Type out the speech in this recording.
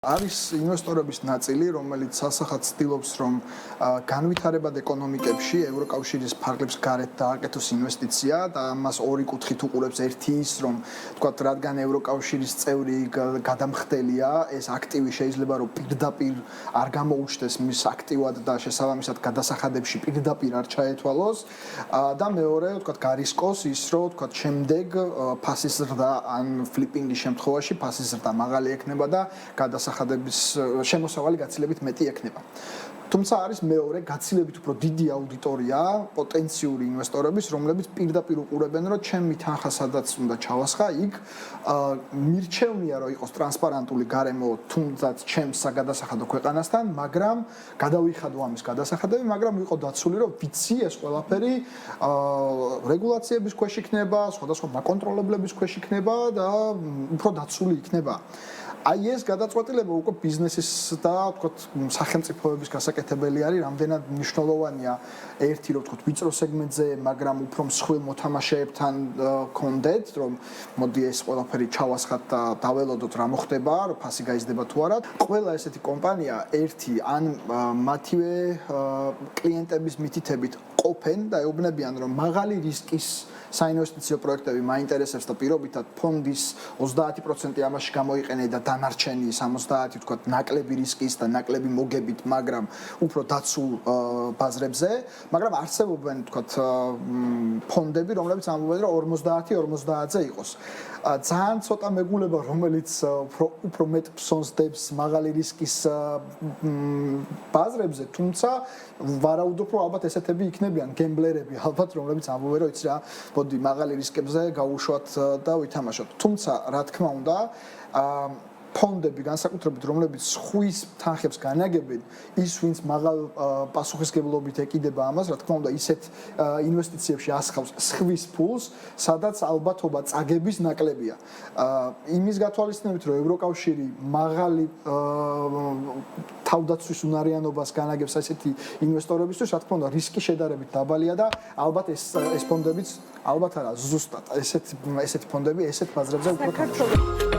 არის ინვესტორების ნაწილი, რომელიც სასახად ცდილობს, რომ განვითარებად ეკონომიკებში ევროკავშირის ფარგლებს გარეთ დააკეთოს ინვესტიცია და ამას ორი კუთხით უყურებს. ერთი ის, რომ თქვათ, რადგან ევროკავშირის წევრი გადამხდელია, ეს აქტივი შეიძლება რომ პირდაპირ არ გამოუჩნდეს მის აქტივად და შესაბამისად გადასახადებში პირდაპირ არ ჩაეთვალოს და მეორე, თქვათ, გარისკოს ის, რომ თქვათ, შემდეგ ფასის ზრდა ან ფლიპინგის შემთხვევაში ფასის ზრდა მაღალი ექნება და გადასახადების შემოსავალი გაცილებით მეტი ექნება. თუმცა არის მეორე გაცილებით უფრო დიდი აუდიტორია პოტენციური ინვესტორების, რომლებიც პირდაპირ უყურებენ, რომ ჩემი თანხა სადაც უნდა ჩავასხა, იქ მირჩევნია, რომ იყოს ტრანსპარენტული გარემო თუნდაც ჩემს საგადასახადო ქვეყანასთან, მაგრამ გადავიხადო ამის გადასახადები, მაგრამ ვიყო დაცული, რომ ვიცი ეს ყველაფერი რეგულაციების ქვეშ იქნება, სხვადასხვა მაკონტროლებლების ქვეშ იქნება და უფრო დაცული იქნება. აი ეს გადაწყვეტილება უკვე ბიზნესის და თქო სახელმწიფოების გასაკეთებელი არის, რამდენად მნიშვნელოვანია ერთი რომ თქო ვიწრო სეგმენტზე, მაგრამ უფრო მსხვილ მოთამაშეებთან კონდეთ, რომ მოდი ეს ყველაფერი ჩავასხათ და დაველოდოთ რა მოხდება, რომ ფასი გაიზრდება თუ არა. ყველა ესეთი კომპანია ერთი ან მათივე კლიენტების მითითებით ყოფენ და ეუბნებიან, რომ მაღალი რისკის საინვესტიციო პროექტები მაინტერესებს და პირობითად ფონდის 30% ამაში გამოიყენე და დანარჩენი 70 თქვათ ნაკლები რისკის და ნაკლები მოგებით, მაგრამ უფრო დაცულ ბაზრებზე, მაგრამ არსებობენ თქვათ ფონდები, რომლებიც ამბობენ, რომ 50-50-ზე იყოს. ძალიან ცოტა მეგულება, რომელიც უფრო მეტ ფსონს დებს მაღალი რისკის ბაზრებზე, თუმცა ვარაუდობ, რომ ალბათ ესეთები იქნებიან გემბლერები, ალბათ რომლებიც ამბობენ, რომ იცი რა, მოდი მაღალი რისკებზე გავუშვათ და ვითამაშოთ. თუმცა, რა თქმა უნდა, ფონდები განსაკუთრებით რომლებიც ხვის თანხებს განაგებენ, ის ვინც მაღალ პასუხისგებლობით ეკიდება ამას, რა თქმა უნდა, ისეთ ინვესტიციებში ასხავს ხვის ფულს, სადაც ალბათობა წაგების ნაკლებია. იმის გათვალისწინებით, რომ ევროკავშირი მაღალი თავდაცვის უნარიანობას განაგებს ასეთი ინვესტორებისთვის, რა თქმა უნდა, რისკი შედარებით დაბალია და ალბათ ეს ფონდებიც, ალბათ არა, ზუსტად ესეთი ფონდები ესეთ ბაზრებზე უფრო თამაშობენ.